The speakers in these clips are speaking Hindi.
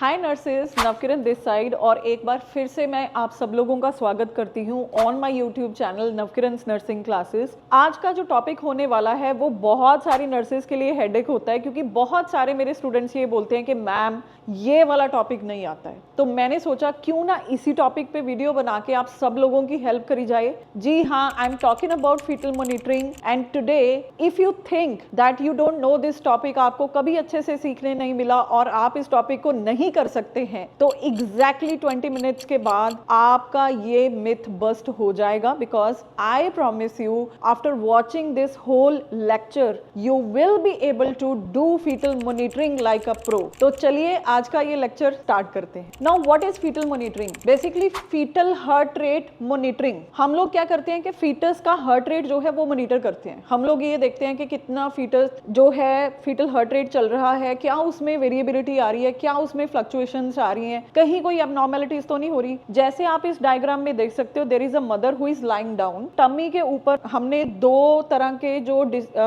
Hi nurses, Navkiran this side और एक बार फिर से मैं आप सब लोगों का स्वागत करती हूँ on my YouTube channel Navkiran's nursing classes. आज का जो टॉपिक होने वाला है वो बहुत सारी नर्सेस के लिए हेडेक होता है, क्योंकि बहुत सारे मेरे स्टूडेंट्स ये बोलते हैं कि मैम ये वाला टॉपिक नहीं आता है। तो मैंने सोचा क्यों ना इसी टॉपिक पे वीडियो बना के आप सब लोगों की हेल्प करी जाए। जी हाँ, I am talking about fetal monitoring and today if you think that you don't know this topic, आपको कभी अच्छे से सीखने नहीं मिला और आप इस टॉपिक को नहीं कर सकते हैं, तो एग्जैक्टली 20 मिनट्स के बाद आपका ये मिथ बस्ट हो जाएगा। Because I promise you after watching this whole lecture you will be able to do fetal monitoring like a pro. तो चलिए आज का ये लेक्चर स्टार्ट करते हैं। Now what is fetal monitoring? Basically fetal heart rate monitoring. हम लोग क्या करते हैं कि फीटस का हार्ट रेट जो है वो मॉनिटर करते हैं। हम लोग ये देखते हैं कि कितना फीटस जो है फीटल हार्ट रेट चल रहा है, क्या उसमें वेरिएबिलिटी आ रही है, क्या उसमें फ्लक्चुएशंस आ रही हैं, कहीं कोई एबनॉर्मलिटीज तो नहीं हो रही। जैसे आप इस डायग्राम में देख सकते हो, there is a mother who is lying down. Tummy के ऊपर हमने दो तरह के जो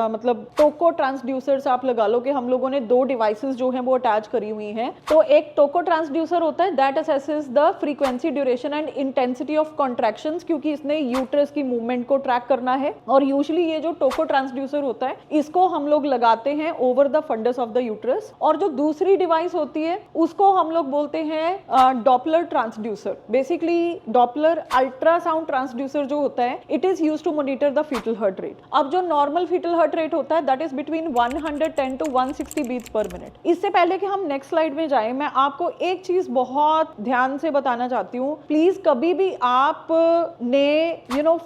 मतलब टोको ट्रांसड्यूसर्स आप लगा लो कि हम लोगों ने दो डिवाइसेस जो हैं वो अटैच करी हुई हैं। तो एक टोको ट्रांसड्यूसर होता है that assesses the frequency, duration and intensity of contractions, क्योंकि इसने यूट्रस की मूवमेंट को ट्रैक करना है। और यूजुअली ये जो टोको ट्रांसड्यूसर होता है इसको हम लोग लगाते हैं over the fundus of the uterus. और जो दूसरी डिवाइस होती है उसको हम लोग बोलते हैं Doppler transducer. Basically Doppler ultrasound transducer जो होता है it is used to monitor the fetal heart rate. अब जो नॉर्मल फीटल हार्ट रेट होता है that is between 110 to 160 beats per minute. इससे पहले कि हम नेक्स्ट स्लाइड में जाएं, मैं आपको एक चीज बहुत ध्यान से बताना चाहती हूँ। प्लीज कभी भी आप ने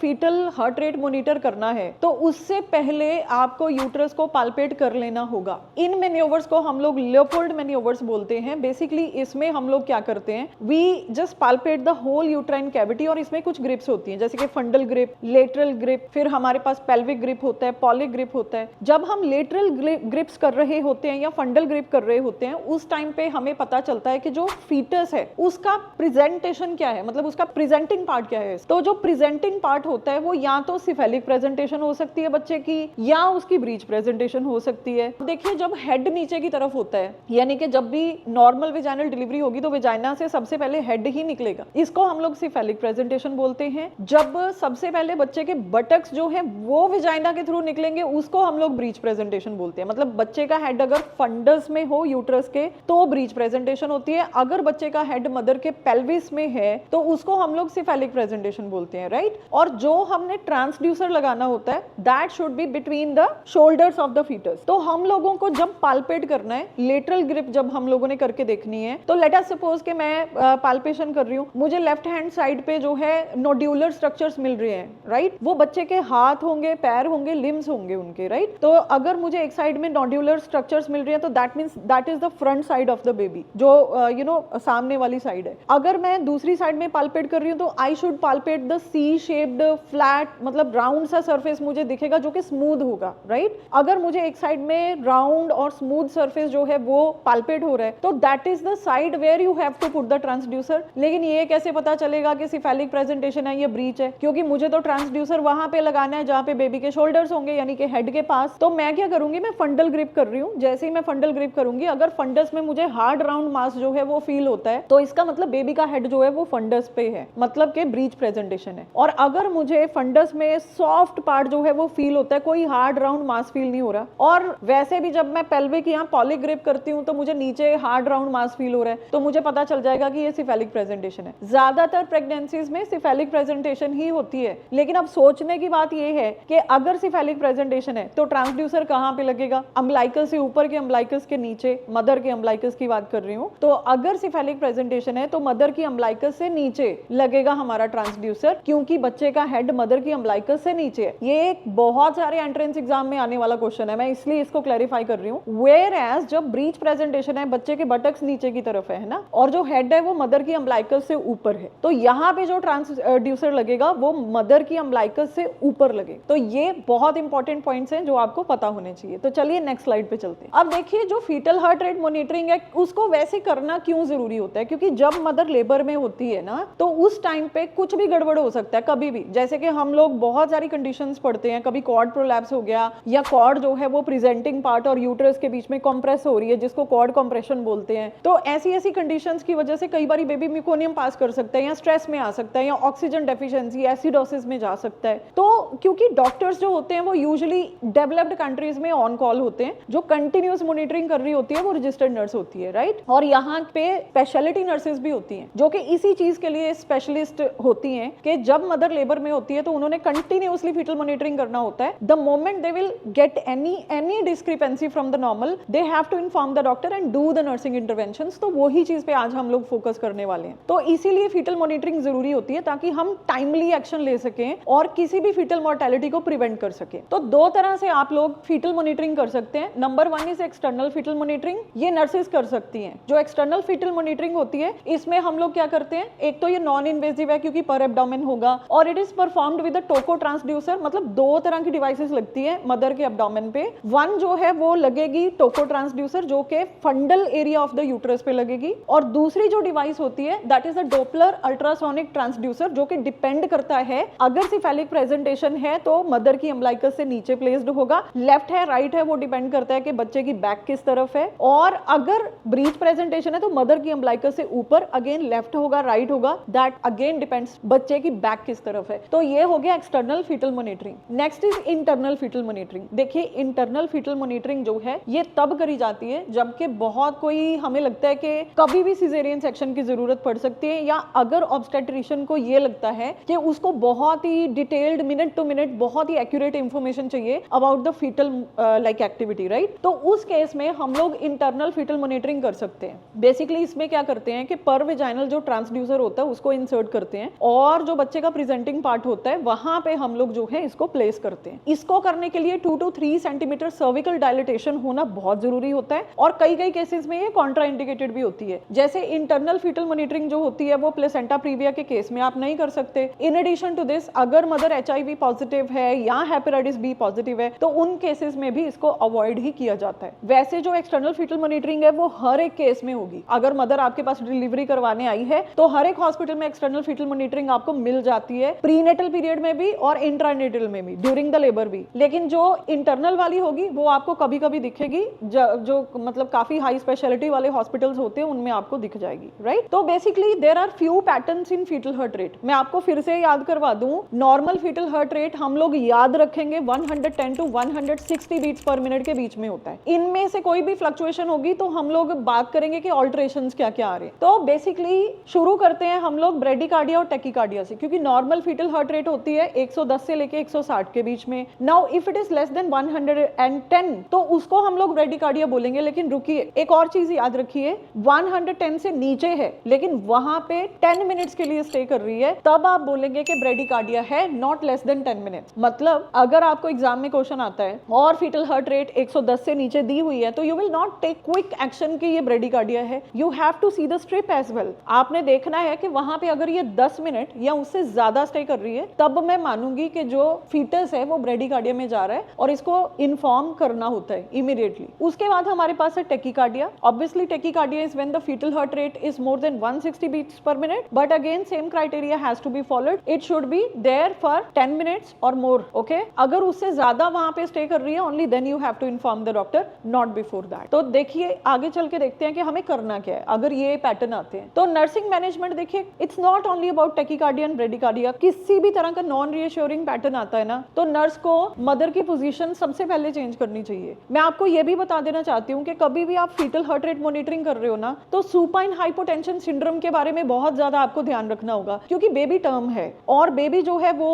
फीटल हार्ट रेट मॉनिटर करना है तो उससे पहले आपको यूट्रस को पाल्पेट कर लेना होगा। इन मैन्योवर्स को हम लोग लियोपोल्ड मैन्योवर्स बोलते हैं। बेसिकली इसमें हम लोग क्या करते हैं, we just palpate the whole uterine cavity और इसमें कुछ ग्रिप्स होती हैं, जैसे कि फंडल ग्रिप, लेटरल ग्रिप, फिर हमारे पास पेल्विक ग्रिप होता है, पॉलिक ग्रिप होता है। जब हम लेटरल ग्रिप्स कर रहे होते हैं या फंडल ग्रिप कर रहे होते हैं उस टाइम पे हमें पता चलता है कि जो फीटस है उसका प्रेजेंटेशन क्या है, मतलब उसका प्रेजेंटिंग पार्ट क्या है। तो जो प्रेजेंटिंग पार्ट होता है वो या तो सिफेलिक प्रेजेंटेशन हो सकती है बच्चे की, या उसकी ब्रीच प्रेजेंटेशन हो सकती है। देखिए जब हेड नीचे की तरफ होता है, यानी कि जब भी नॉर्मल वेजाइनल डिलीवरी होगी तो वेजाइना से सबसे पहले हेड ही निकलेगा, इसको हम लोग सिफेलिक प्रेजेंटेशन बोलते हैं। जब सबसे पहले बच्चे के बटक्स जो है वो वेजाइना के थ्रू निकलेंगे उसको हम लोग ब्रीच प्रेजेंटेशन बोलते हैं। मतलब बच्चे का हेड अगर फंडस में हो यूट्रस के तो ब्रीच प्रेजेंटेशन होती है, अगर बच्चे का हेड मदर के पेल्विस में है तो उसको हम लोग सिफेलिक प्रेजेंटेशन बोलते हैं, राइट। और जो हमने ट्रांसड्यूसर लगाना होता है that should be between the shoulders of the fetus. तो हम लोगों को जब पाल्पेट करना है, लेटरल ग्रिप जब हम लोगों ने करके देखनी है, तो लेट अस सपोज कि मैं पाल्पेशन कर रही हूँ, मुझे लेफ्ट हैंड साइड पे जो है नोड्यूलर स्ट्रक्चर्स मिल रहे हैं, राइट। वो बच्चे के हाथ होंगे, पैर होंगे, लिम्स होंगे उनके, राइट। तो अगर मुझे एक साइड में नोड्यूलर स्ट्रक्चर्स मिल रही है तो that means that is the front side of the baby, जो सामने वाली साइड है। अगर मैं दूसरी साइड में पाल्पेट कर रही हूँ तो I should palpate the C shaped flat, मतलब राउंड सा सरफेस मुझे दिखेगा जो कि स्मूथ होगा, राइट। अगर मुझे एक साइड में राउंड और स्मूथ सरफेस जो है वो पाल्पेट हो रहा है तो that is the side where you have to put the transducer. लेकिन ये कैसे पता चलेगा कि सिफेलिक प्रेजेंटेशन है या ब्रीच है, क्योंकि मुझे तो ट्रांसड्यूसर वहां पे लगाना है जहां पे बेबी के शोल्डर्स होंगे, यानी कि हेड के पास। तो मैं क्या करूंगी, मैं फंडल ग्रिप कर रही हूँ। जैसे ही मैं फंडल ग्रिप करूंगी, अगर फंडस में मुझे हार्ड राउंड मास जो है वो फील होता है तो इसका मतलब बेबी का हेड जो है वो फंडस पे है, मतलब के ब्रीच प्रेजेंटेशन है। और अगर मुझे फंडस में सॉफ्ट पार्ट जो है वो फील होता है, कोई हार्ड राउंड मास फील नहीं हो रहा, और वैसे भी जब मैं पेल्विक या पॉलिक ग्रिप करती हूँ तो मुझे नीचे हार्ड राउंड मास फील हो रहा है, तो मुझे पता चल जाएगा कि ये सिफेलिक प्रेजेंटेशन है। ज्यादातर प्रेगनेंसीज में सिफेलिक प्रेजेंटेशन ही होती है। लेकिन अब सोचने की बात यह है कि अगर सिफेलिक प्रेजेंटेशन है तो ट्रांसड्यूसर कहां पे लगेगा, अम्बलाइकस से ऊपर के अम्बलाइकस के नीचे, मदर के अम्बलाइकस की बात कर रही हूँ। तो अगर सिफेलिक प्रेजेंटेशन है तो मदर की अम्बलाइकस से नीचे लगेगा हमारा ट्रांसड्यूसर, क्योंकि बच्चे का हेड मदर की अम्बलाइकस से नीचे है। ये एक बहुत सारे एंट्रेंस एग्जाम में आने वाला क्वेश्चन है, मैं इसलिए इसको क्लैरिफाई कर रही हूँ। वेयर एज जब ब्रीच प्रेजेंटेशन है बच्चे के बटक्स नीचे की तरफ है ना, और जो हेड है वो मदर की अम्बलाइकस से ऊपर है, तो यहाँ पे जो ट्रांसड्यूसर लगेगा वो मदर की अम्बलाइकस से ऊपर लगे। तो ये बहुत इंपॉर्टेंट पॉइंट्स हैं जो आपको पता होने चाहिए। तो चलिए नेक्स्ट स्लाइड पे चलते हैं। अब देखिए जो फीटल हार्ट रेट मॉनिटरिंग है उसको वैसे करना क्यों जरूरी होता है, क्योंकि जब मदर लेबर में होती है ना तो उस टाइम पे कुछ भी गड़बड़ हो सकता है कभी भी। जैसे कि हम लोग बहुत सारी कंडीशंस पढ़ते हैं, कभी कॉर्ड प्रोलैप्स हो गया, या कॉर्ड जो है वो प्रेजेंटिंग पार्ट और यूट्रस के बीच में कंप्रेस हो रही है जिसको कॉर्ड कंप्रेशन बोलते हैं, तो ऐसी ऐसी कंडीशंस की वजह से कई बार बेबी मेकोनियम पास कर सकता है, या स्ट्रेस में आ सकता है, या ऑक्सीजन डेफिशिएंसी, एसिडोसिस में जा सकता है। तो क्योंकि डॉक्टर्स जो होते हैं वो यूजुअली डेवलप्ड कंट्रीज में ऑन कॉल होते हैं, जो कंटिन्यूस मॉनिटरिंग कर रही होती है वो रजिस्टर्ड नर्स होती है, राइट। और यहाँ पे स्पेशलिटी नर्सेज भी होती हैं जो कि इसी चीज के लिए स्पेशलिस्ट होती हैं कि जब मदर लेबर में होती है तो उन्होंने कंटिन्यूसली फीटल मॉनिटरिंग करना होता है। The moment they will get any discrepancy from the normal, they have to inform the doctor and do the nursing interventions. तो वही चीज पे आज हम लोग फोकस करने वाले हैं। तो इसीलिए फीटल मॉनिटरिंग जरूरी होती है ताकि हम टाइमली एक्शन ले सकें और किसी भी फीटल मॉर्टेलिटी को प्रिवेंट कर सकें। तो दो तरह से आप लोग फीटल मॉनिटरिंग कर सकते हैं। Number 1 is external fetal monitoring, ये नर्सेज कर सकती हैं। जो एक्सटर्नल फीटल मॉनिटरिंग होती है इसमें हम लोग क्या करते हैं, एक तो ये नॉन इन्वेजिव है क्योंकि पर एब्डोमेन होगा, और it is performed with a टोको ट्रांसड्यूसर, मतलब दो तरह की डिवाइसेस लगती है मदर के एब्डोमेन पे। वन जो है वो लगेगी टोको ट्रांसड्यूसर जो कि फंडल एरिया ऑफ द यूट्रस पे लगेगी, और दूसरी जो डिवाइस होती है that is a Doppler ultrasonic transducer जो कि डिपेंड करता है अगर सिफेलिक प्रेजेंटेशन है तो मदर की अम्बिलिकस से नीचे प्लेस्ड होगा, लेफ्ट है राइट है वो डिपेंड करता है कि बच्चे की बैक किस तरफ है, और अगर ब्रीच प्रेजेंटेशन है तो मदर की अम्बिलिकस से ऊपर, अगेन लेफ्ट होगा राइट होगा, दैट अगेन डिपेंड्स बच्चे की बैक किस तरफ है। तो ये हो गया external fetal monitoring. Next is internal fetal monitoring. देखिए इंटरनल फीटल मॉनिटरिंग जो है ये तब करी जाती है जबकि बहुत कोई हमें लगता है कि कभी भी सिजेरियन सेक्शन की जरूरत पड़ सकती है, या अगर ऑब्स्टेट्रिशियन को ये लगता है कि उसको बहुत ही डिटेल्ड मिनट टू मिनट बहुत ही एक्यूरेट इंफॉर्मेशन चाहिए about the fetal like activity, right. तो उस केस में हम लोग इंटरनल फीटल मॉनिटरिंग कर सकते हैं। बेसिकली इसमें क्या करते हैं कि पर वेजाइनल जो ट्रांसड्यूसर होता है उसको इंसर्ट करते हैं, और जो बच्चे का प्रेजेंटिंग पार्ट होता है वहां पे हम लोग जो है इसको प्लेस करते हैं। इसको करने के लिए 2 to 3 सेंटीमीटर सर्विकल डायलिटेशन होना बहुत जरूरी होता है, और कई कई केसेस में ये कॉन्ट्राइंडिकेटेड भी होती है। जैसे इंटरनल फीटल मॉनिटरिंग जो होती है वो प्लेसेंटा प्रीविया के केस में आप नहीं कर सकते। इन एडिशन टू दिस अगर मदर HIV पॉजिटिव है या हेपेटाइटिस B पॉजिटिव है तो उन केसेस में भी इसको अवॉइड ही किया जाता है। वैसे जो एक्सटर्नल फीटल मॉनिटरिंग है वो हर एक केस में होगी। अगर मदर आपके पास डिलीवरी करवाने आई है तो हर एक हॉस्पिटल में एक्सटर्नल फीटल मॉनिटरिंग आपको मिल जाती है, प्रीनेटल पीरियड में भी और इंट्रानेटल में भी, ड्यूरिंग द लेबर भी। लेकिन जो इंटरनल वाली होगी वो आपको कभी कभी दिखेगी, जो मतलब काफी हाई स्पेशलिटी वाले हॉस्पिटल्स होते हैं उनमें आपको दिख जाएगी, राइट। तो basically there are few patterns in fetal heart rate. मैं आपको फिर से याद करवा दूं, नॉर्मल फीटल हार्ट रेट हम लोग याद रखेंगे 110 to 160 बीट्स पर मिनट के बीच में होता है। इनमें से कोई भी फ्लक्चुएशन होगी तो हम लोग बात करेंगे कि ऑल्टरेशंस क्या क्या आ रहे हैं। तो बेसिकली शुरू करते हैं हम लोग ब्रेडिकार्डिया और टेकिकार्डिया से, क्योंकि नॉर्मल फीटल हार्ट रेट होती है 110 से लेके 160 के बीच में। Now if it is less than 110 तो उसको हम लोग ब्रेडिकार्डिया बोलेंगे। लेकिन रुकिए, एक और चीज याद रखिए, 110 से नीचे है लेकिन वहां पे 10 मिनट्स के लिए स्टे कर रही है तब आप बोलेंगे कि ब्रेडिकार्डिया है, नॉट लेस देन 10 मिनट्स। मतलब अगर आपको एग्जाम में क्वेश्चन आता है और फीटल हार्ट रेट 110 से नीचे दी हुई है तो you will not take quick action कि ये ब्रेडिकार्डिया है, you have to see the strip as well. आपने देखना है कि वहां पे अगर ये 10 मिनट या उससे ज्यादा स्टे कर रही है तब मैं मानूंगी कि जो फीटस है वो ब्रेडिकार्डिया में जा रहा है और इसको इन्फॉर्म करना होता है इमीडिएटली। उसके बाद हमारे पास है tachycardia. Obviously tachycardia is when the fetal heart rate is more than 160 beats per minute, but again same criteria has to be followed, it should be there for 10 minutes और मोर, ओके। अगर उससे ज्यादा वहां पे स्टे कर रही है only then you have to inform the doctor, not before that. तो देखिए आगे चल के देखते हैं कि हमें करना क्या है अगर ये पैटर्न आते हैं। तो नर्सिंग मैनेजमेंट देखिए, it's not only about tachycardia and bradycardia. किसी भी तरह का नॉन रीअश्योरिंग पैटर्न आता है ना तो नर्स को मदर की पोजीशन सबसे पहले चेंज करनी चाहिए। मैं आपको ये भी बता देना चाहती हूँ कि कभी भी आप फीटल हार्ट रेट मॉनिटरिंग कर रहे हो ना तो सुपाइन हाइपोटेंशन सिंड्रोम के बारे में बहुत ज्यादा आपको ध्यान रखना होगा, क्योंकि बेबी टर्म है और बेबी जो है वो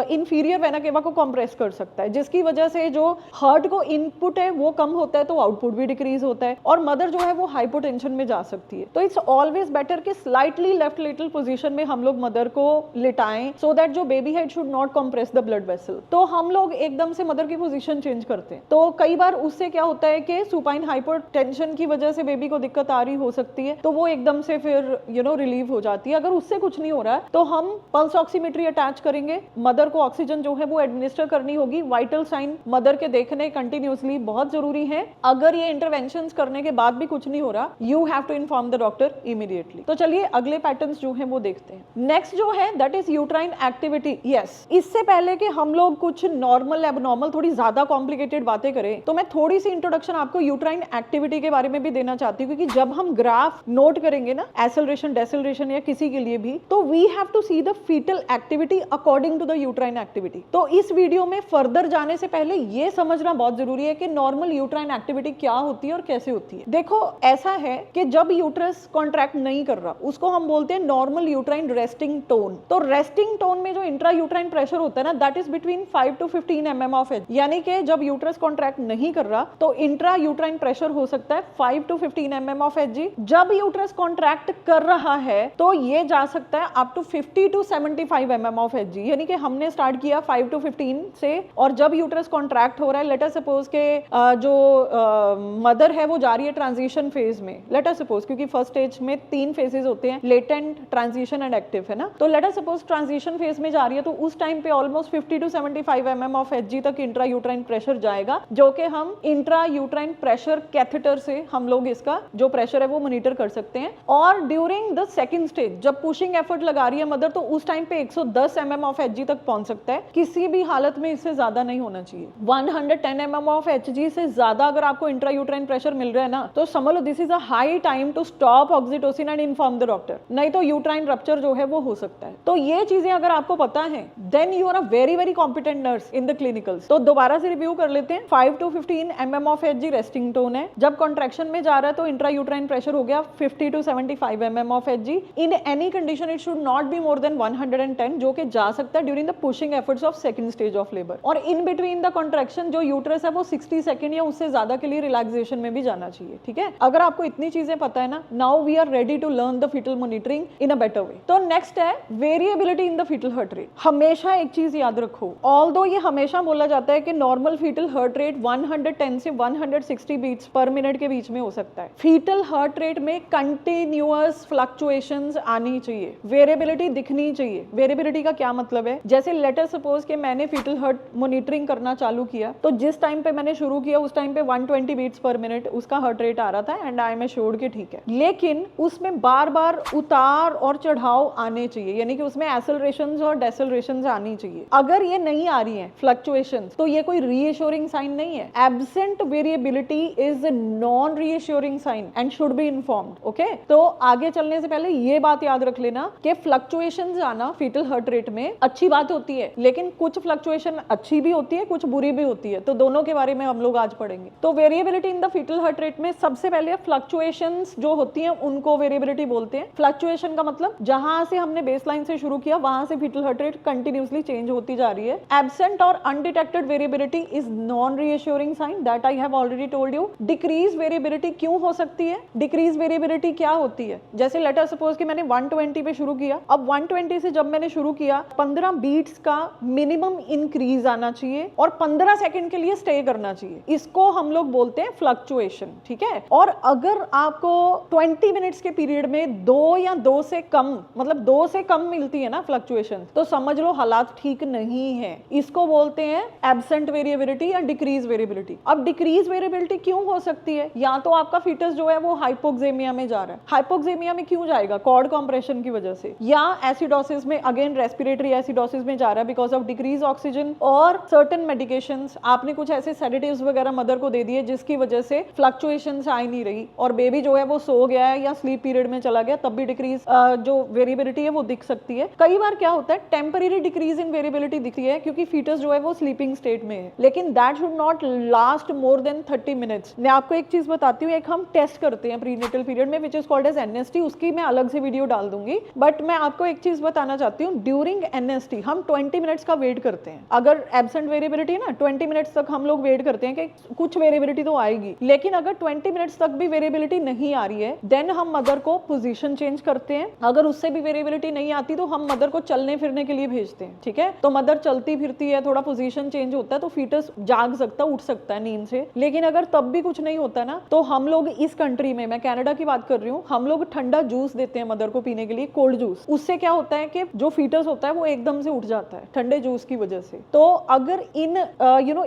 इंफीरियर वेना केवा को कंप्रेस कर सकता है, जिसकी वजह से जो हार्ट को इनपुट है वो कम होता है तो आउटपुट भी डिक्रीज होता है और मदर जो है वो हाइपोटेंशन में जा सकती है। तो इट्स ऑलवेज बेटर कि स्लाइटली लेफ्ट लेटरल पोजीशन में हम लोग मदर को लिटाएं सो दैट जो बेबी है it should not compress the blood vessel. तो हम लोग एकदम से मदर की पोजीशन चेंज करते हैं तो कई बार उससे क्या होता है कि सुपाइन हाइपोटेंशन की वजह से बेबी को दिक्कत आ रही हो सकती है तो वो एकदम से फिर रिलीव हो जाती है। अगर उससे कुछ नहीं हो रहा है तो हम पल्स ऑक्सीमेट्री अटैच करेंगे, मदर को ऑक्सीजन जो है वो एडमिनिस्टर करनी होगी। वाइटल साइन मदर के देखने कंटिन्यूसली बहुत जरूरी है। अगर ये इंटरवेंशंस करने के बाद भी कुछ नहीं हो रहा you have to inform the doctor immediately. तो चलिए अगले पैटर्न्स जो है वो देखते हैं। नेक्स्ट जो है that is uterine activity. Yes, इससे पहले कि हम लोग कुछ नॉर्मल एबनॉर्मल थोड़ी ज्यादा कॉम्प्लिकेटेड बातें करें तो मैं थोड़ी सी इंट्रोडक्शन आपको यूट्राइन एक्टिविटी के बारे में में भी देना चाहती हूँ, क्योंकि जब हम ग्राफ नोट करेंगे ना एक्सेलरेशन डेसेलरेशन या किसी के लिए भी, तो we have to see the fetal activity according to the uterine activity. तो इस वीडियो में फर्दर जाने से पहले ये समझना बहुत जरूरी है कि नॉर्मल यूट्राइन एक्टिविटी क्या होती है और कैसे होती है। देखो ऐसा है कि जब यूट्रस कॉन्ट्रैक्ट नहीं कर रहा उसको हम बोलते हैं नॉर्मल यूट्राइन रेस्टिंग टोन। तो रेस्टिंग टोन में जो इंट्रा यूट्राइन प्रेशर होता है ना, that is between 5 to 15 mm of H, यानी कि जब यूट्रस कॉन्ट्रैक्ट नहीं कर रहा तो इंट्रा यूट्राइन प्रेशर हो सकता है 5 to 15 mm ऑफ एच जी। जब यूट्रस कॉन्ट्रैक्ट कर रहा है तो ये जा सकता है up to 50 to 75 mm of H G, यानी कि हमने स्टार्ट किया 5 to 15 से, और जब यूट्रस कॉन्ट्रैक्ट हो रहा है, लेट अस सपोज के जो मदर है वो जा रही है ट्रांजिशन फेज में, लेट अस सपोज, क्योंकि फर्स्ट स्टेज में 3 फेजेस होते हैं, लेटेंट, ट्रांजिशन एंड एक्टिव, है ना। तो late us suppose transition phase में जा रही है तो उस टाइम पे almost 50 to 75 mm of Hg तक इंट्रा यूट्राइन प्रेशर जाएगा, जो कि हम इंट्रा यूट्राइन प्रेशर कैथेटर से हम लोग इसका जो प्रेशर है वो मॉनिटर कर सकते हैं। और ड्यूरिंग द सेकंड स्टेज जब पुशिंग एफर्ट लगा रही है मदर, तो उस टाइम पे 110 mm ऑफ एचजी तक पहुंच सकता है, किसी भी हालत में इससे ज्यादा नहीं होना चाहिए। 110 mm ऑफ एचजी से ज्यादा अगर आपको इंट्रा यूट्राइन प्रेशर मिल रहा है ना, तो समझ लो this is a high time to stop oxytocin and inform the doctor, नहीं तो यूट्राइन रप्चर जो है वो हो सकता है। तो ये चीजें अगर आपको पता है then you are a very very competent nurse in the clinicals. तो दोबारा से रिव्यू कर लेते हैं। 5 to 15 mm of Hg resting tone है, जब कॉन्ट्रैक्शन में जा रहा है तो इंट्रा यूट्राइन प्रेशर हो गया 50 to 75 mm of Hg. In any condition it should not be more than 110, जो कि जा सकता है during the pushing efforts of second stage of labour. और इन बिटवीन द कॉन्ट्रैक्शन जो यूट्रस है वो 60 सेकंड या उससे ज्यादा के लिए रिलैक्सेशन में भी जाना चाहिए, ठीक है। अगर आपको इतनी चीजें पता है ना, now we are ready to learn the fetal monitoring in a better way. तो नेक्स्ट है variability in the fetal heart rate. हमेशा एक चीज याद रखो, ऑल्दो ये हमेशा बोला जाता है कि नॉर्मल फीटल हार्ट रेट 110 से 160 बीट्स पर मिनट के बीच में हो सकता है। फीटल हार्ट रेट में कंटिन्यूअस फ्लक्चुएशंस आनी चाहिए, वेरिएबिलिटी दिखनी चाहिए। वेरिएबिलिटी का क्या मतलब है, जैसे लेट अस सपोज कि मैंने फीटल हार्ट मॉनिटरिंग करना चालू किया, तो जिस टाइम पे मैंने शुरू किया उस टाइम पे 120 बीट्स पर मिनट उसका हार्ट रेट आ रहा था, एंड आई एम एश्योर्ड कि ठीक है, लेकिन उसमें बार बार उतार और चढ़ाव आने चाहिए, यानी कि उसमें एक्सेलरेशंस और डेसेलरेशंस आनी चाहिए। अगर ये नहीं आ रही हैं फ्लक्चुएशंस, तो ये कोई रीएश्योरिंग साइन नहीं है। Absent variability is non reassuring sign and should be informed, okay. तो आगे चलने से पहले ये बात याद रख लेना कि फ्लक्चुएशंस आना फीटल हार्ट रेट में अच्छी बात होती है, लेकिन कुछ फ्लक्चुएशन अच्छी भी होती है, कुछ बुरी भी होती है, तो दोनों के बारे में हम लोग आज पढ़ेंगे। तो variability in the fetal heart rate में सबसे पहले फ्लक्चुएशंस जो होती हैं उनको वेरिएबिलिटी बोलते हैं। फ्लक्चुएशन का मतलब जहां से हमने बेसलाइन से शुरू किया वहां से fetal heart rate continuously change होती जा रही है। एब्सेंट और undetected variability is non reassuring sign, that I have already told you. Decrease variability क्यों हो सकती है, डिक्रीज वेरिएबिलिटी क्या होती है, जैसे लेट अस सपोज कि मैंने 120 पे शुरू किया, अब 120 से जब मैंने शुरू किया 15 बीट्स का मिनिमम इंक्रीज आना चाहिए और 15 सेकंड के लिए स्टे करना चाहिए, इसको हम लोग बोलते हैं फ्लक्चुएशन, ठीक है। और अगर आपको 20 मिनट्स के पीरियड में 2 या 2 से कम, मतलब 2 से कम मिलती है ना फ्लक्चुएशन, तो समझ लो हालात ठीक नहीं है, इसको बोलते हैं एब्सेंट वेरिएबिलिटी या डिक्रीज वेरिएबिलिटी। अब डिक्रीज वेरिएबिलिटी क्यों हो सकती है, या तो आपका फीटस जो है वो हाइपोक्सेमिया में जा रहा है। हाइपोक्सेमिया में क्यों जाएगा, कॉर्ड कंप्रेशन की वजह से, या एसिडोसिस में, अगेन रेस्पिरेटरी एसिडोसिस में जा रहा है बिकॉज ऑफ डिक्रीज ऑक्सीजन और सर्टेन मेडिकेशंस, आपने कुछ ऐसे सेडेटिव्स वगैरह मदर को दे दिए जिसकी वजह से फ्लक्चुएशंस आ ही नहीं रही और बेबी जो है वो सो गया है या स्लीप पीरियड में चला गया, तब भी डिक्रीज जो वेरिएबिलिटी है वो दिख सकती है। कई बार क्या होता है टेम्परेरी डिक्रीज इन वेरिएबिलिटी दिखती है क्योंकि फीटस जो है वो स्लीपिंग स्टेट में है, लेकिन that should not last more than 30 minutes. मैं आपको एक चीज बताती हूँ, एक हम टेस्ट करते हैं प्रीनेटल पीरियड में which is called as NST, उसकी मैं अलग से वीडियो डाल दूंगी, बट मैं आपको एक चीज बताना चाहती हूँ, ड्यूरिंग एनएसटी हम 20 मिनट्स का वेट करते हैं। अगर एब्सेंट वेरिएबिलिटी ना 20 मिनट्स तक हम लोग वेट करते हैं कि कुछ वेरिएबिलिटी तो आएगी, लेकिन अगर 20 मिनट्स तक भी वेरिएबिलिटी नहीं आ रही है देन हम मदर को पोजीशन चेंज करते हैं। अगर उससे भी वेरिएबिलिटी नहीं आती तो हम मदर को चलने फिरने के लिए भेजते हैं, ठीक है। तो मदर चलती फिरती है, थोड़ा पोजीशन चेंज होता है तो फीटस जाग सकता है, उठ सकता है नींद से। लेकिन अगर तब भी कुछ नहीं होता ना, तो हम लोग इस कंट्री में, मैं कनाडा की बात कर रही हूँ, हम लोग ठंडा जूस देते हैं मदर को पीने के लिए, कोल्ड जूस। उससे क्या होता है कि जो फीटस होता है वो एकदम से उठ जाता है ठंडे जूस की वजह से। तो अगर इन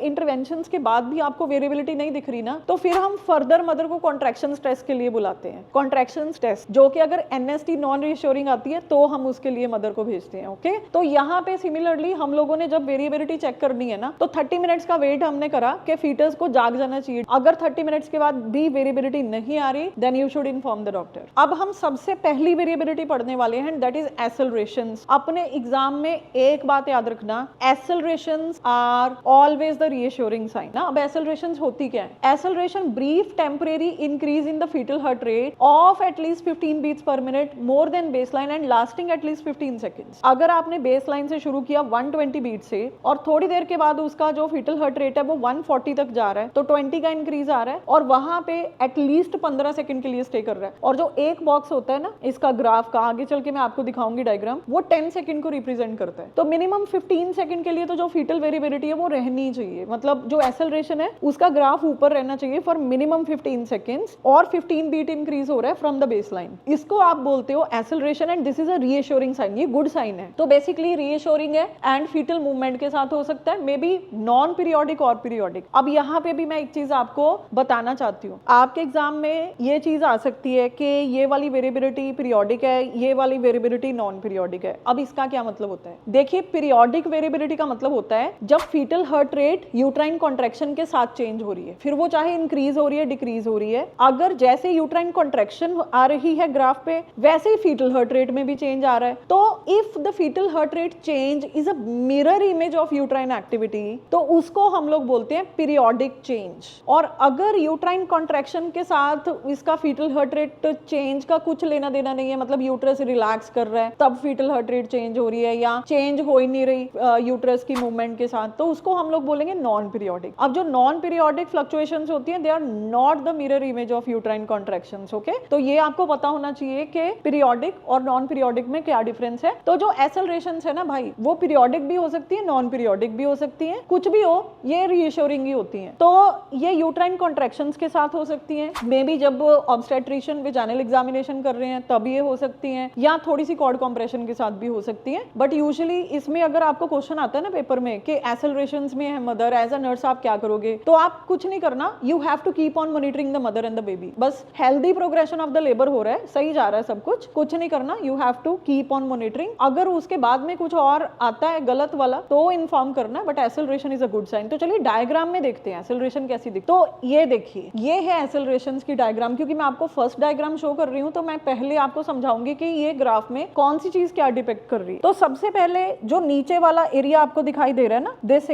इंटरवेंशंस के बाद भी आपको वेरिएबिलिटी नहीं दिख रही ना, तो फिर हम फर्दर मदर को कॉन्ट्रैक्शन टेस्ट के लिए बुलाते हैं, कॉन्ट्रैक्शन टेस्ट, जो कि अगर एनएसटी नॉन रीश्योरिंग आती है तो हम उसके लिए मदर को भेजते हैं, ओके। तो यहाँ पे सिमिलरली हम लोगों ने जब वेरिएबिलिटी चेक करनी है ना, तो 30 मिनट्स का वेट हमने करा कि फीटस को जाग जाना चाहिए। अगर 30 मिनट्स के बाद भी अभी वेरिएबिलिटी नहीं आ रही, then you should inform the doctor. अब हम सबसे पहली वेरिएबिलिटी पढ़ने वाले हैं, दैट इज एक्सेलरेशंस। अपने एग्जाम में एक बात याद रखना, accelerations are always the reassuring sign ना। अब एक्सेलरेशंस होती क्या है? Acceleration brief temporary increase in the fetal heart rate of at least 15 beats per minute more than baseline and lasting at least 15 seconds. अगर आपने बेसलाइन से शुरू किया 120 बीट से और थोड़ी देर के बाद उसका जो फीटल हार्ट रेट है वो 140 तक जा रहा है, तो 20 का इंक्रीज आ रहा है और वहां पे एटलीस्ट 15 सेकंड के लिए स्टे कर रहा है। और जो एक बॉक्स होता है ना इसका ग्राफ का, आगे चल के मैं आपको दिखाऊंगी डायग्राम, वो 10 सेकंड को रिप्रेजेंट करता है। तो मिनिमम 15 सेकंड के लिए तो जो फीटल वेरिएबिलिटी है वो रहनी चाहिए, मतलब जो एक्सेलरेशन है उसका ग्राफ ऊपर रहना चाहिए फॉर मिनिमम 15 सेकंड्स और 15 बीट इंक्रीज हो रहा है फ्रॉम द बेसलाइन। इसको आप बोलते हो acceleration and this is a reassuring sign. ये गुड साइन है। तो बेसिकली रीअश्योरिंग है एंड फीटल मूवमेंट के साथ हो सकता है, मे बी नॉन पीरियोडिक और पीरियोडिक। अब यहाँ पे भी मैं एक चीज आपको बताना चाहती हूँ, आपके एग्जाम में ये चीज आ सकती है कि ये वाली वेरिएबिलिटी पीरियोडिक है, ये वाली वेरिएबिलिटी नॉन पीरियोडिक है। अब इसका क्या मतलब होता है? देखिए, पीरियोडिक वेरिएबिलिटी का मतलब होता है जब fetal heart rate uterine contraction के साथ चेंज हो रही है, फिर वो चाहे इंक्रीज हो रही है डिक्रीज हो रही है। अगर जैसे यूट्राइन कॉन्ट्रैक्शन आ रही है ग्राफ पे, वैसे ही फीटल हार्ट रेट में भी चेंज आ रहा है। तो if the fetal heart rate change is a mirror image of uterine activity, तो उसको हम लोग बोलते हैं पीरियोडिक चेंज। और अगर यूट्राइन कॉन्ट्रैक्शन के साथ इसका फीटल हार्ट रेट चेंज का कुछ लेना देना नहीं है, मतलब यूट्रस रिलैक्स कर रहा है तब फीटल हार्ट रेट चेंज हो रही है या चेंज हो ही नहीं रही यूट्रस की मूवमेंट के साथ, तो उसको हम लोग बोलेंगे नॉन पीरियोडिक। अब जो नॉन पीरियोडिक फ्लक्चुएशंस होती हैं, they are not the mirror image of uterine contractions. Okay, तो ये आपको पता होना चाहिए कि पीरियोडिक और नॉन पीरियोडिक में क्या डिफरेंस है। तो जो एक्सेलरेशंस है ना भाई, वो पीरियोडिक भी हो सकती है, नॉन पीरियोडिक भी हो सकती है, कुछ भी हो, ये रीअश्योरिंग ही होती है। तो ये यूट्राइन कॉन्ट्रैक्शंस के साथ हो सकती है, मे बी जब ऑब्स्टेट्रिशियन विजाइनल एग्जामिनेशन कर रहे हैं तब ये हो सकती हैं, या थोड़ी सी कॉर्ड कंप्रेशन के साथ भी हो सकती हैं। बट यूजुअली इसमें अगर आपको क्वेश्चन आता है ना पेपर में कि एक्सेलरेशंस में है मदर, एज अ नर्स आप क्या करोगे, तो आप कुछ नहीं करना, you have to keep on monitoring the mother and the baby. बस healthy progression of the labour हो रहा है, सही जा रहा है सब कुछ नहीं करना, you have to keep on monitoring. अगर उसके बाद में कुछ और आता है गलत वाला तो इन्फॉर्म करना, but acceleration is a good sign. तो चलिए डायग्राम में देखते हैं एक्सेलरेशन कैसी दिखती। तो ये देखिए, ये है एक्सेलरेशन की डायग्राम। क्योंकि मैं आपको फर्स्ट डायग्राम शो कर रही हूँ तो मैं पहले आपको समझाऊंगी कि ये ग्राफ में कौन सी चीज क्या डिपेक्ट कर रही है। तो सबसे पहले जो नीचे वाला एरिया आपको दिखाई दे रहा है ना, this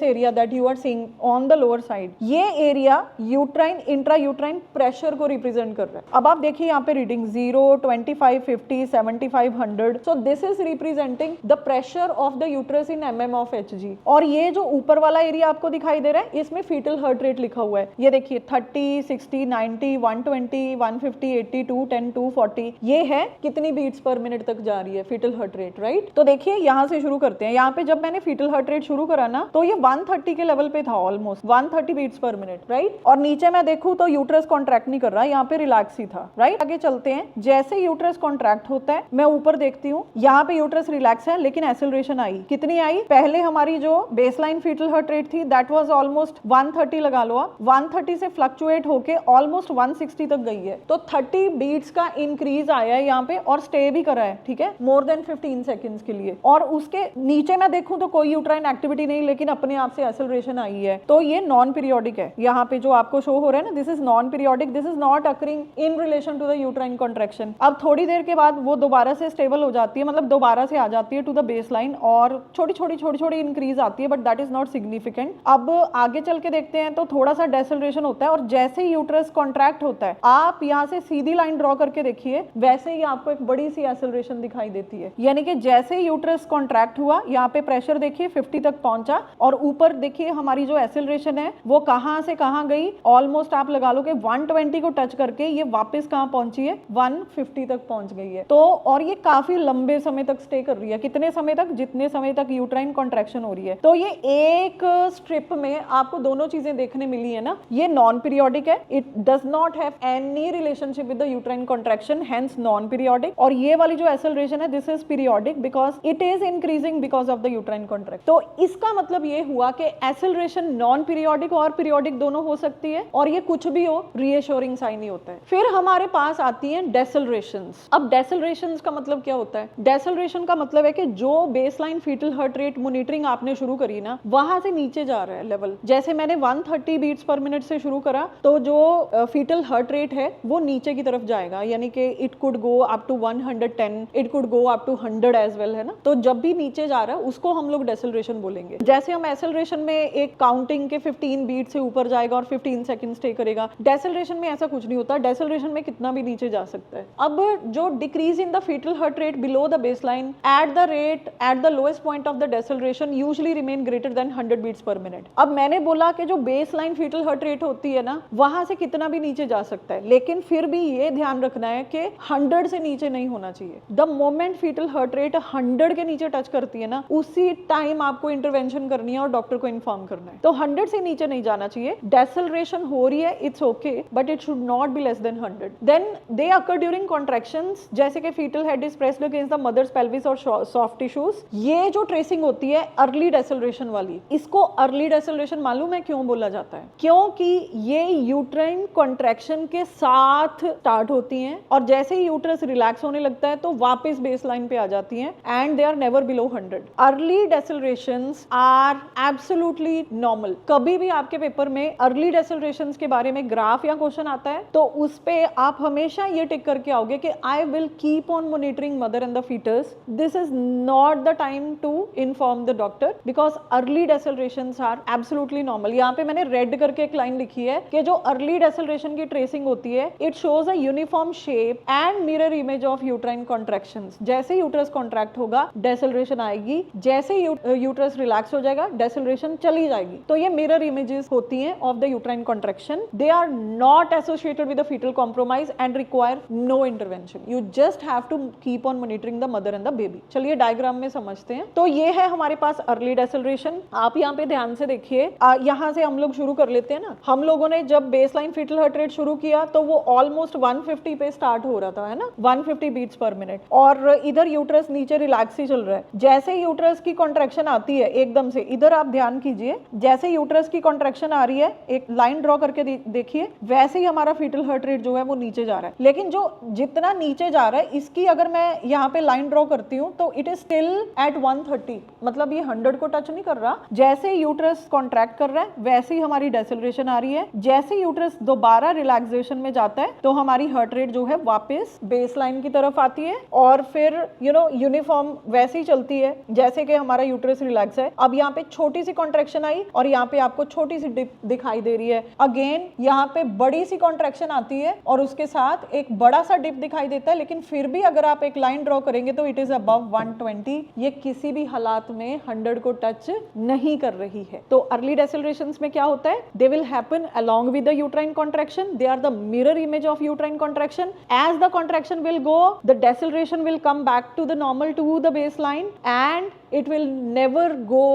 area that you are seeing on the lower side, ये area uterine intra uterine pressure को रिप्रेजेंट कर रहा है। अब आप देखिए यहाँ पे reading 0, 25, 50, 75, 100, so this is representing the pressure of the uterus in mm of Hg। और ये जो ऊपर वाला एरिया आपको दिखाई दे रहा है, इसमें फीटल हार्ट रेट लिखा हुआ है। ये देखिए 30, 60, 90, 120, 150, 80, 210, 240, ये है कितनी बीट्स पर मिनट तक जा रही है फीटल हार्ट रेट, राइट। तो देखिए यहाँ से शुरू करते हैं। यहाँ पे जब मैंने फीटल हार्ट रेट शुरू करा ना, तो ये 130 के लेवल पे था, almost 130 beats per minute, right. और नीचे मैं देखूं तो यूट्रस कॉन्ट्रैक्ट नहीं कर रहा, यहाँ पे रिलैक्स ही था, राइट। आगे चलते हैं। जैसे यूट्रस कॉन्ट्रैक्ट होता है, मैं ऊपर देखती हूँ, यहाँ पे यूट्रस रिलैक्स है, लेकिन एक्सेलरेशन आई, कितनी आई? पहले हमारी जो बेसलाइन फीटल हार्ट रेट थी दैट वाज ऑलमोस्ट 130 लगा लो आप, 130 से फ्लक्चुएट होके ऑलमोस्ट 160 तक गई है। तो 30 बीट्स का इंक्रीज आया है यहाँ पे और स्टे भी करा है, ठीक है, मोर देन 15 सेकंड्स के लिए। और उसके नीचे मैं देखूं तो कोई यूट्राइन एक्टिविटी नहीं, लेकिन अपने आप से एक्सेलरेशन आई है, तो ये नॉन पीरियोडिक है। यहाँ पे जो आपको शो हो रहा है ना, this is non periodic, this is not occurring in relation to the uterine contraction. अब थोड़ी देर के बाद वो दोबारा से स्टेबल हो जाती है, मतलब दोबारा से आ जाती है टू द बेसलाइन और छोटी छोटी इंक्रीज आती है, but that is not significant. अब आगे चल के देखते हैं तो थोड़ा सा डेसेलरेशन होता है और जैसे ही यूट्रस कॉन्ट्रैक्ट होता है, आप यहाँ से सीधी लाइन ड्रॉ करके देखिए, वैसे ही आपको एक बड़ी सी एक्सेलरेशन दिखाई देती है। यानी कि जैसे ही यूट्रस कॉन्ट्रैक्ट हुआ, यहाँ पे प्रेशर देखिए 50 तक पहुंचा और ऊपर देखिए हमारी जो एक्सेलरेशन है वो कहां से कहां गई, ऑलमोस्ट आप लगा लो कि 120 को टच करके ये वापस कहां पहुंची है, 150 तक पहुंच गई है। तो और ये काफी लंबे समय तक स्टे कर रही है, कितने समय तक? जितने समय तक यूट्राइन कॉन्ट्रैक्शन हो रही है। तो ये एक स्ट्रिप में आपको दोनों चीजें देखने मिली है ना, ये नॉन पीरियोडिक है, it does not have any relationship with the uterine contraction, hence non periodic. और ये वाली जो एक्सेलरेशन है, this is periodic because it is increasing because of the uterine contraction. तो इसका मतलब ये हुआ कि एक्सेलरेशन नॉन पीरियोडिक और पीरियोडिक दोनों हो सकती है, और ये कुछ भी हो, रीअश्योरिंग साइन ही होता है। फिर हमारे पास आती है डेसेलरेशंस। अब डेसेलरेशंस का मतलब क्या होता है? डेसेलरेशन का मतलब है कि जो baseline fetal heart rate monitoring आपने शुरू करी ना, वहां से नीचे जा रहा है लेवल। जैसे मैंने 130 बीट्स पर मिनट से शुरू करा, तो जो फीटल हार्ट रेट है वो नीचे की तरफ जाएगा, यानी कि it could go up to 110, it could go up to 100 as well, है ना। तो जब भी नीचे जा रहा है उसको हम लोग डेसेलरेशन बोलेंगे। जैसे हम एसेलरेशन में एक काउंटिंग के 15 बीट से ऊपर जाएगा और 15 सेकंड स्टे करेगा, डेसेलरेशन में ऐसा कुछ नहीं होता। डेसेलरेशन में कितना भी नीचे जा सकता है। अब जो decrease in the fetal heart rate below the baseline at the lowest point of the deceleration usually remain greater than 100 beats per minute. अब मैंने बोला कि जो बेसलाइन फीटल हार्ट रेट होती है ना, वहां से कितना भी नीचे जा सकता है, लेकिन फिर भी ये ध्यान रखना है कि 100 से नीचे नहीं होना चाहिए। The moment fetal heart rate 100 के नीचे टच करती है ना, उसी टाइम आपको इंटरवेंशन करनी है और डॉक्टर को इन्फॉर्म करना है। तो 100 से नीचे नहीं जाना चाहिए। डेसेलरेशन हो रही है, it's okay, but it should not be less than 100। Then they occur during contractions, जैसे कि fetal head is pressed against the mother's pelvis और सॉफ्ट टिश्यूज। ये जो ट्रेसिंग होती है अर्ली डेसेलरेशन वाली, इसको अर्ली डेसेलरेशन मालूम है क्यों बोला जाता है? क्योंकि ये यूट्राइन कॉन्ट्रैक्शन के साथ स्टार्ट होती हैं और जैसे ही यूट्रस रिलैक्स होने लगता है तो वापस बेसलाइन पे आ जाती हैं and they are never below 100। Early decelerations are absolutely normal. कभी भी आपके पेपर में अर्ली डेसेलरेशंस के बारे में ग्राफ या क्वेश्चन आता है तो उस पे आप हमेशा ये टिक करके आओगे कि I will keep on monitoring mother and the fetus. This is not the time to inform the doctor because early decelerations are absolutely normal. यहाँ पे मैंने रेड करके एक लाइन लिखी है कि जो अर्ली डेसेलरेशन की ट्रेसिंग होती है, it shows a uniform shape and mirror image of uterine contractions. जैसे यूट्रस कॉन्ट्रैक्ट होगा डेसेलरेशन आएगी, जैसे यूट्रस रिलैक्स हो जाएगा डेसेलरेशन चली जाएगी। तो ये मिरर इमेजेस होती हैं of the uterine contraction. They are not associated with the fetal compromise and require no intervention. You just have to keep on monitoring the mother and the baby. चलिए डायग्राम में समझते हैं। तो ये है हमारे पास अर्ली डेसेलरेशन। आप यहाँ पे ध्यान से देखिए, यहाँ से हम लोग शुरू कर लेते हैं ना। हम लोगों ने जब बेसलाइन फीटल हार्ट रेट शुरू किया तो वो ऑलमोस्ट 150 पे स्टार्ट हो रहा था, है ना, 150 बीट्स पर मिनट, और इधर यूट्रस नीचे रिलैक्स ही चल रहा है। जैसे यूट्रस की कॉन्ट्रैक्शन आती है एकदम से, इधर आप ध्यान कीजिए, जैसे यूट्रस की कॉन्ट्रैक्शन आ रही है, एक लाइन ड्रॉ करके देखिए, वैसे ही हमारा फीटल हार्ट रेट जो है वो नीचे जा रहा है। लेकिन जो जितना नीचे जा रहा है, इसकी अगर मैं यहाँ पे लाइन ड्रॉ करती हूँ तो इट इज स्टिल एट 130, मतलब ये 100 को टच नहीं कर रहा। जैसे यूट्रस कॉन्ट्रैक्ट कर रहा है वैसे ही हमारी डेसेलरेशन आ रही है। जैसे यूट्रस दोबारा रिलैक्सेशन में जाता है तो हमारी हार्ट रेट जो है वापस बेसलाइन की तरफ आती है और फिर यूनिफॉर्म वैसे ही चलती है जैसे कि हमारा यूट्रस रिलैक्स है। अब यहाँ पे छोटी सी कॉन्ट्रैक्शन आई और यहाँ पे आपको छोटी सी डिप दिखाई दे रही है। अगेन यहाँ पे बड़ी सी कॉन्ट्रैक्शन आती है और उसके साथ एक बड़ा सा डिप दिखाई देता है, लेकिन फिर भी अगर आप एक लाइन ड्रॉ करेंगे तो इट इज अबव 120। ये किसी भी हालात में 100 को टच नहीं कर रही है। तो अर्ली डेसेलरेशंस में क्या होता है? They will happen along with the uterine contraction. They are the mirror image of uterine contraction. As the contraction will go, the deceleration will come back to the normal, to the baseline, and it will never go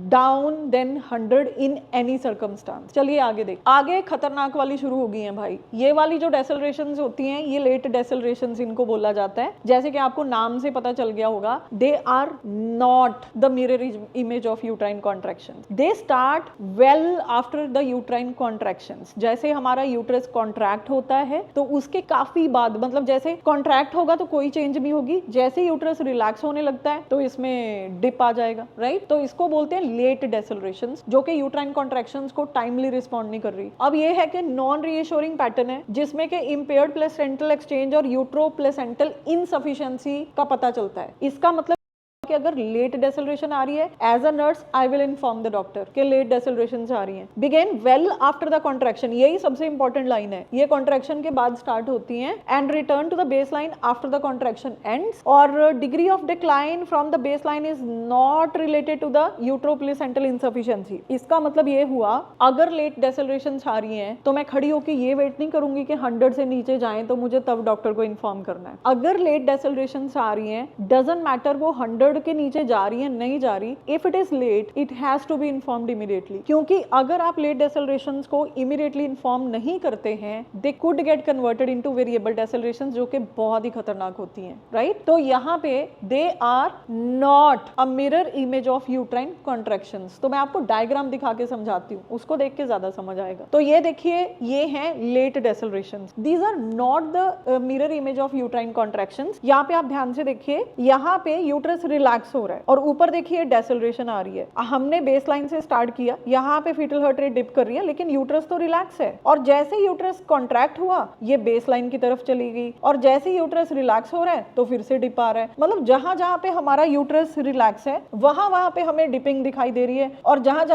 down than 100 in any circumstance. चलिए आगे देख, आगे खतरनाक वाली शुरू हो गई है भाई। ये वाली जो डेसेलरेशंस होती हैं, ये लेट डेसेलरेशंस इनको बोला जाता है। जैसे कि आपको नाम से पता चल गया होगा, they are not the mirror image of uterine contractions. They start well after the uterine contractions. जैसे हमारा यूट्रस कॉन्ट्रैक्ट होता है तो उसके काफी बाद, मतलब जैसे कॉन्ट्रैक्ट होगा तो कोई चेंज नहीं होगी, जैसे यूट्रस रिलैक्स होने लगता है तो इसमें डिप आ जाएगा, राइट। तो इसको बोलते हैं लेट डेसेलरेशंस, जो कि यूट्राइन कॉन्ट्रैक्शंस को टाइमली रिस्पॉन्ड नहीं कर रही। अब ये है कि नॉन रीअश्योरिंग पैटर्न है जिसमें कि इंपेयर्ड प्लेसेंटल एक्सचेंज और यूट्रो प्लेसेंटल इनसफिशिएंसी का पता चलता है। इसका मतलब कि अगर लेट डेसेलरेशन आ रही है, as a nurse I will inform the doctor कि लेट डेसेलरेशन आ रही है। Begin well after the contraction, यही सबसे इंपॉर्टेंट लाइन है, ये कॉन्ट्रैक्शन के बाद स्टार्ट होती हैं, and return to the base line after the contraction ends, और degree of decline from the base line is not related to the uteroplacental insufficiency. इसका मतलब ये हुआ, अगर लेट डेसेलरेशन आ रही है तो मैं खड़ी होकर ये वेट नहीं करूंगी कि 100 से नीचे जाएं तो मुझे तब डॉक्टर को इन्फॉर्म करना है। अगर लेट डेसेलरेशन आ रही है, डजंट मैटर वो 100 के नीचे जा रही है नहीं जा रही, if it is late it has to be informed immediately, क्योंकि अगर आप लेट डेसेलरेशंस को इमीडिएटली इन्फॉर्म नहीं करते हैं, they could get converted into variable decelerations, जो कि बहुत ही खतरनाक होती हैं, राइट। तो यहाँ पे they are not a mirror image of uterine contractions. तो मैं आपको डायग्राम दिखा के समझाती हूँ, उसको देख के ज्यादा समझ आएगा। तो ये देखिए, ये है late decelerations, these are not the mirror image of uterine contractions. यहाँ पे आप ध्यान से देखिए, यहाँ पे यूट्रस रिलैक्स रिलैक्स हो रहा है और ऊपर देखिए डेसेलरेशन आ रही है। हमने बेस लाइन से स्टार्ट किया, यहाँ पे फीटल हार्ट रेट डिप कर रही है लेकिन यूट्रस तो रिलैक्स है, और जैसे यूट्रस कॉन्ट्रैक्ट हुआ ये बेस लाइन की तरफ चली गई, और जैसे यूट्रस रिलैक्स हो रहा है तो फिर से डिप आ रहा है। मतलब जहां जहां पे हमारा यूट्रस रिलैक्स है वहां वहां पे हमें डिपिंग दिखाई दे रही है, और जहां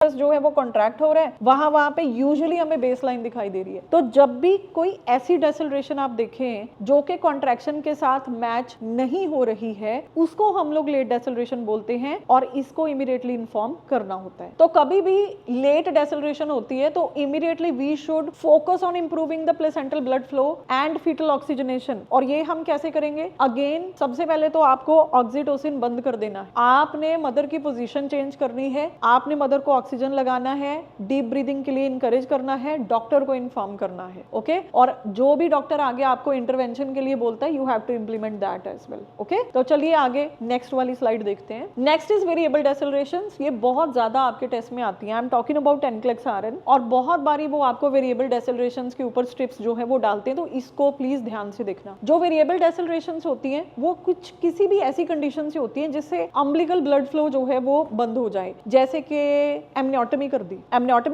जो है वो कॉन्ट्रैक्ट हो रहा है वहां पे यूजुअली हमें बेस लाइन दिखाई दे रही है। तो जब भी कोई ऐसी डेसेलरेशन आप देखें जो कि कॉन्ट्रैक्शन के साथ मैच नहीं हो रही है, उसको हम लोग लेट डेसेलरेशन बोलते हैं और इसको इमीडिएटली इन्फॉर्म करना होता है। तो कभी भी लेट डेसेलरेशन होती है तो immediately we should focus on improving the placental blood flow and fetal oxygenation. और ये हम कैसे करेंगे? अगेन सबसे पहले तो आपको ऑक्सीटोसिन बंद कर देना है, आपने मदर की पोजीशन चेंज करनी है, आपने मदर को ऑक्सीजन लगाना है, डीप ब्रीदिंग के लिए इनकरेज करना है, डॉक्टर को इन्फॉर्म करना है। ओके, और जो भी डॉक्टर आगे आपको इंटरवेंशन के लिए बोलता है you have to implement that as well. Okay, तो चलिए आगे नेक्स्ट वाली स्लाइड देखते हैं। Next is variable decelerations. ये बहुत ज्यादा आपके टेस्ट में आती है। I am talking about NCLEX RN, और बहुत बारी वो आपको वेरिएबल डेसेलरेशंस के ऊपर स्ट्रिप्स जो है वो डालते हैं, तो इसको प्लीज ध्यान से देखना। जो वेरिएबल डेसेलरेशंस होती हैं वो कुछ किसी भी ऐसी कंडीशन से होती हैं जिससे अम्बिलिकल ब्लड फ्लो जो है वो बंद हो जाए, जैसे कि एमनियोटमी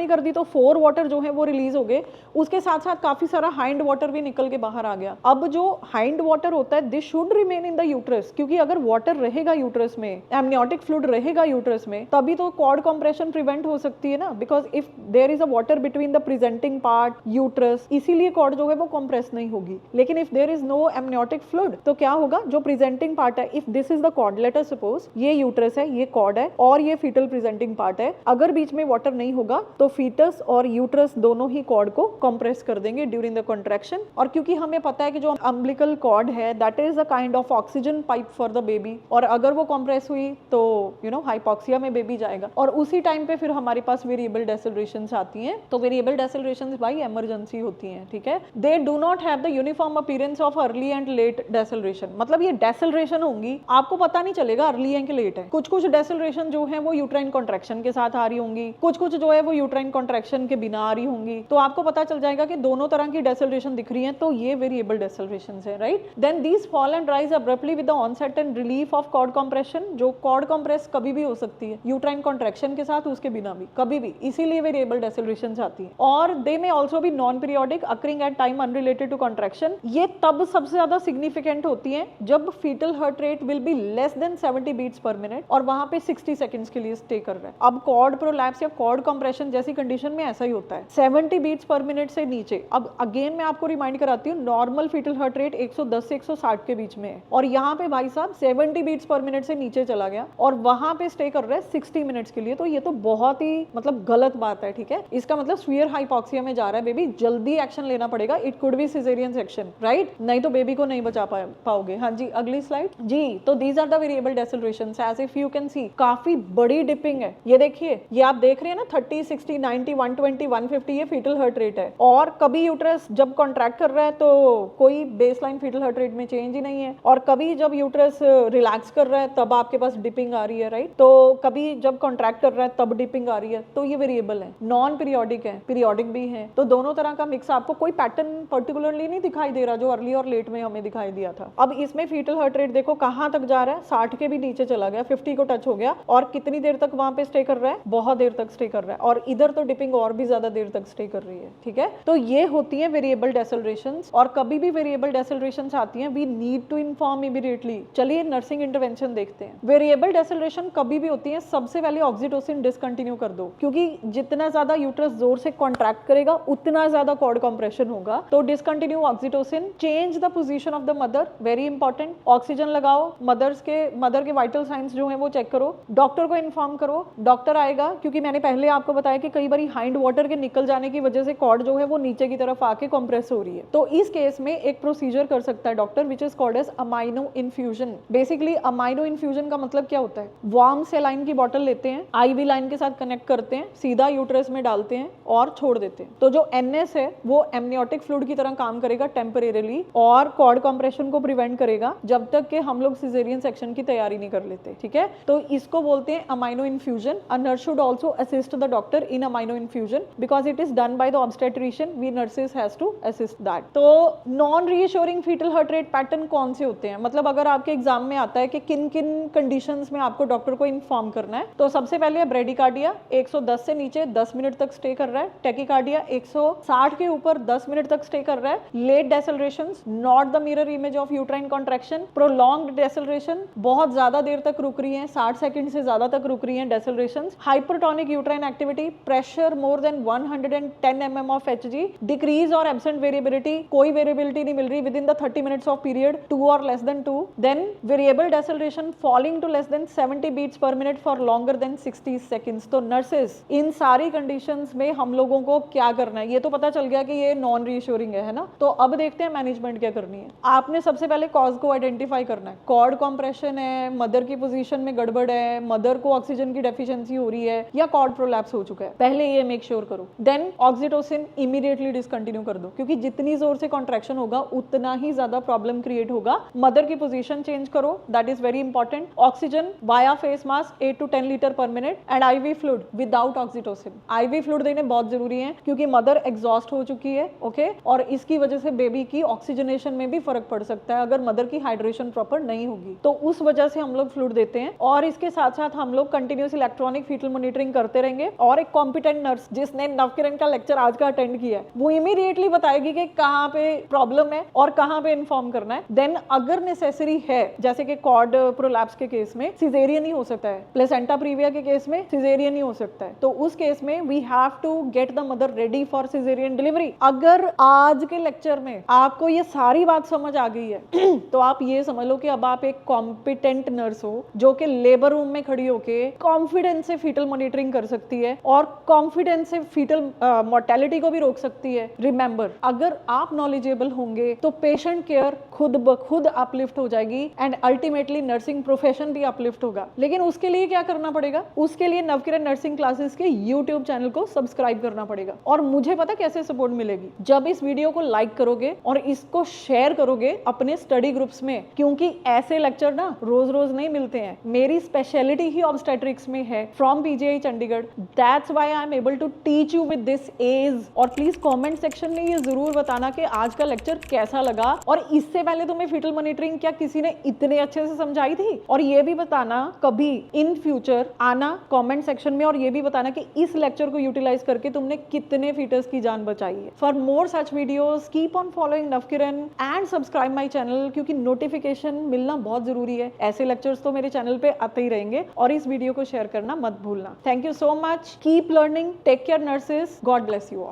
कर दी तो 4 वाटर जो है वो रिलीज हो गए, उसके साथ साथ काफी सारा हाइंड वाटर भी निकल के बाहर आ गया। अब जो हाइंड वाटर होता है this should remain in the uterus, क्योंकि अगर वाटर रहेगा यूट्रस में, एमनियोटिक फ्लूइड रहेगा यूट्रस में, तभी तो कॉर्ड कंप्रेशन प्रिवेंट हो सकती है ना, because if there is a water between the presenting part uterus, इसीलिए कॉर्ड जो है वो कंप्रेस नहीं होगी। लेकिन if there is no amniotic fluid तो क्या होगा? जो प्रेजेंटिंग पार्ट है, if this is the cord, let us suppose ये यूट्रस है, ये कॉर्ड है और ये फीटल प्रेजेंटिंग पार्ट है, अगर बीच में वाटर नहीं होगा तो फीटस और यूट्रस दोनों ही कॉर्ड को कंप्रेस कर देंगे ड्यूरिंग द कॉन्ट्रैक्शन। और क्योंकि हमें पता है कि जो अम्बिलिकल कॉर्ड है that is a kind of oxygen pipe for the baby, और अगर वो कंप्रेस हुई तो हाइपोक्सिया में बेबी जाएगा, और उसी टाइम पे फिर हमारे पास वेरिएबल डेसेलरेशंस आती हैं। तो वेरिएबल डेसेलरेशंस बाय इमरजेंसी होती हैं, ठीक है। They do not have the uniform appearance of early and late deceleration, मतलब ये डेसेलरेशन होंगी आपको पता नहीं चलेगा अर्ली है कि लेट है। कुछ डेसेलरेशन जो है वो यूट्राइन कॉन्ट्रैक्शन के साथ आ रही होंगी, कुछ जो है वो यूट्राइन कॉन्ट्रैक्शन के बिना आ रही होंगी, तो आपको पता चल जाएगा कि दोनों तरह की डेसेलरेशन दिख रही हैं, तो ये वेरिएबल डेसेलरेशंस है, right. Then these fall and rise abruptly with the onset and relief of cord compression. जो कॉर्ड कंप्रेस कभी भी हो सकती है, यूट्राइन कॉन्ट्रैक्शन के साथ, उसके बिना भी, कभी भी, इसीलिए वेरिएबल डेसेलरेशंस आती है। और they may also be non periodic occurring at time unrelated to contraction. ये तब सबसे ज्यादा सिग्निफिकेंट होती है जब fetal heart rate will be less than 70 beats per minute और वहां पे 60 सेकंड्स के लिए स्टे कर रहा है। अब कॉर्ड प्रोलैप्स या कॉर्ड कंप्रेशन जैसी कंडीशन में ऐसा ही होता है, 70 बीट्स पर मिनट से नीचे। अब अगेन मैं आपको रिमाइंड कराती हूँ, नॉर्मल फीटल हार्ट रेट 110 से 160 के बीच में है, और यहाँ पे भाई साहब 70 बीट्स पर मिनट से नीचे चला गया और वहां पे स्टे कर रहा है 60 मिनट्स के लिए। तो ये तो बहुत ही मतलब गलत बात है, ठीक है। इसका मतलब सीवियर हाइपोक्सिया में जा रहा है बेबी, जल्दी एक्शन लेना पड़ेगा। It could be caesarean section, right, नहीं तो बेबी को नहीं बचा पाओगे। हाँ जी, अगली स्लाइड जी। तो these are the variable decelerations, as if you can see काफी बड़ी डिपिंग है। ये देखिए, ये आप देख रहे हैं ना, 30, 60, 90, 120, 150 ये फीटल हार्ट रेट है। और कभी यूट्रस जब कॉन्ट्रैक्ट कर रहा है तो कोई बेसलाइन फीटल हार्ट रेट में चेंज ही नहीं है, और कभी जब यूट्रस रिलैक्स कर रहा है तब आपके पास डिपिंग आ रही है, राइट। तो कभी जब कॉन्ट्रैक्ट कर रहा है तब डिपिंग आ रही है। तो ये वेरिएबल है, नॉन पीरियोडिक है, पीरियोडिक भी है। तो दोनों तरह का मिक्स, आपको कोई पैटर्न पर्टिकुलरली नहीं दिखाई दे रहा जो अर्ली और लेट में हमें दिखाई दिया था। अब इसमें फीटल हार्ट रेट देखो कहां तक जा रहा है, 60 के भी नीचे चला गया, 50 को टच हो गया, और कितनी देर तक वहां पे स्टे कर रहा है? बहुत देर तक स्टे कर रहा है, और इधर तो डिपिंग और भी ज्यादा देर तक स्टे कर रही है, ठीक है। तो ये होती है वेरिएबल डेसेलरेशंस, और कभी भी वेरिएबल डेसेलरेशंस आती हैं we need to inform immediately. चलिए नर्सिंग इंटरवेंशन देखते हैं। वेरिएबल डेसेलरेशन कभी भी होती है, सबसे पहले ऑक्सीटोसिन डिसकंटिन्यू कर दो, क्योंकि जितना ज्यादा यूट्रस जोर से कॉन्ट्रैक्ट करेगा उतना ज्यादा कॉर्ड कंप्रेशन होगा। तो discontinue oxytocin, change the position of the mother, very important. Oxygen लगाओ, मदर के वाइटल साइंस जो है वो चेक करो, डॉक्टर को इन्फॉर्म करो, डॉक्टर आएगा, क्योंकि मैंने पहले आपको बताया कि कई बार हाइंड वाटर के निकल जाने की वजह से कॉर्ड जो है वो नीचे की तरफ आके कंप्रेस हो रही है। तो इस केस में एक प्रोसीजर कर सकता है doctor, which is called as amino infusion. Basically amino infusion का मतलब क्या होता है? वार्म सेलाइन की बोतल लेते हैं, आईवी लाइन के साथ कनेक्ट करते हैं, सीधा यूट्रस में डालते हैं और छोड़ देते हैं। तो जो एनएस है वो एमनियोटिक फ्लूइड की तरह काम करेगा टेम्परेरीली, और कॉर्ड कंप्रेशन को प्रिवेंट करेगा जब तक कि हम लोग सिजेरियन सेक्शन की तैयारी नहीं कर लेते, ठीक है। तो इसको बोलते हैं amino infusion. A nurse should also assist the doctor in amino infusion because it is done by the obstetrician. We nurses has to assist that. तो non reassuring fetal heart rate pattern कौन से होते हैं, मतलब अगर आपके एग्जाम में आता है कि किन किन कंडीशंस में आपको डॉक्टर को इन्फॉर्म करना है, तो सबसे पहले है ब्रेडिकार्डिया, 110 से नीचे 10 मिनट तक स्टे कर रहा है, टेकिकार्डिया 160 के ऊपर 10 मिनट तक स्टे कर रहा है, late decelerations, not the mirror image of uterine contraction, prolonged deceleration, बहुत ज्यादा देर तक रुक रही है, 60 सेकंड से ज्यादा तक रुक रही है decelerations, hypertonic uterine activity, pressure more than 110 mm of Hg, decrease और एब्सेंट वेरिएबिलिटी, कोई वेरिएबिलिटी नहीं मिल रही within the 30 minutes of period, 2 और less than 2, then variable deceleration falling to less than 70 beats per minute for longer than 60 seconds. तो नर्सेस इन सारी कंडीशंस में हम लोगों को क्या करना है, ये तो पता चल गया कि ये नॉन रीअश्योरिंग है ना। तो अब देखते हैं मैनेजमेंट क्या करनी है। आपने सबसे पहले कॉज को आइडेंटिफाई करना है, कॉर्ड कॉम्प्रेशन है, मदर की पोजीशन में गड़बड़ है, मदर को ऑक्सीजन की डेफिशिएंसी हो रही है या कॉर्ड प्रोलैप्स हो चुका है, पहले ये मेक श्योर करो। देन ऑक्सीटोसिन इमीडिएटली डिसकंटिन्यू कर दो, क्योंकि जितनी जोर से कॉन्ट्रैक्शन होगा उतना ही ज्यादा प्रॉब्लम क्रिएट होगा। मदर की पोजीशन चेंज करो, that is very important. Oxygen via face mask 8 to 10 litre पर minute and IV fluid without oxytocin. IV fluid देने बहुत जरूरी है क्योंकि मदर एग्जॉस्ट हो चुकी है, ओके, और इसकी वजह से बेबी की ऑक्सीजनेशन में भी फर्क पड़ सकता है अगर मदर की हाइड्रेशन प्रॉपर नहीं होगी, तो उस वजह से हम लोग फ्लूइड देते हैं। और इसके साथ साथ हम लोग कंटिन्यूस इलेक्ट्रॉनिक फीटल मॉनिटरिंग करते रहेंगे और एक कॉम्पिटेंट नर्स जिसने नवकिरण का लेक्चर आज का अटेंड किया है वो इमीडिएटली बताएगी कि कहाँ पे प्रॉब्लम है और कहाँ पे इन्फॉर्म करना है। देन अगर नेसेसरी है, जैसे कि कॉर्ड प्रोलैप्स के केस में सिजेरियन ही हो सकता है, प्लेसेंटा प्रीविया के केस में सिजेरियन ही हो सकता है, तो उस केस में we have to get the mother ready for caesarean delivery. अगर आज के लेक्चर में आपको ये सारी बात समझ आ गई है तो आप ये समझ लो कि अब आप एक कॉम्पिटेंट नर्स हो जो कि लेबर रूम में खड़ी होके कॉन्फिडेंस से फीटल मॉनिटरिंग कर सकती है और कॉन्फिडेंस से फीटल मोर्टेलिटी को भी रोक सकती है। रिमेंबर, अगर आप नॉलेजेबल होंगे तो पेशेंट केयर खुद ब खुद अपलिफ्ट हो जाएगी एंड अल्टीमेटली नर्सिंग प्रोफेशन भी अपलिफ्ट होगा। लेकिन उसके लिए क्या करना पड़ेगा? उसके लिए नवकिरण नर्सिंग क्लासेस के यूट्यूब चैनल को सब्सक्राइब करना पड़ेगा। और मुझे पता कैसे सपोर्ट मिलेगी? जब इस वीडियो को लाइक करोगे और इसको शेयर करोगे अपने स्टडी ग्रुप्स में, क्योंकि ऐसे लेक्चर ना रोज रोज नहीं मिलते हैं। मेरी स्पेशलिटी ही ऑब्स्टेट्रिक्स में है from PGI Chandigarh, that's why I am able to teach you with this age. और प्लीज कमेंट सेक्शन में ये जरूर बताना कि आज का लेक्चर कैसा लगा और इससे पहले तुम्हें फीटल मॉनिटरिंग क्या किसी ने इतने अच्छे से समझाई थी। और ये भी बताना कभी इन फ्यूचर आना कमेंट सेक्शन में और ये भी बताना कि इस लेक्चर को यूटिलाइज करके तुमने कितने फीटर्स की जान बचाई है। For more such videos keep on following Navkiran and subscribe my channel, क्योंकि नोटिफिकेशन मिलना बहुत जरूरी है। ऐसे लेक्चर्स तो मेरे चैनल पे आते ही रहेंगे और इस वीडियो को शेयर करना मत भूलना। Thank you so much, keep learning, take care nurses, God bless you all.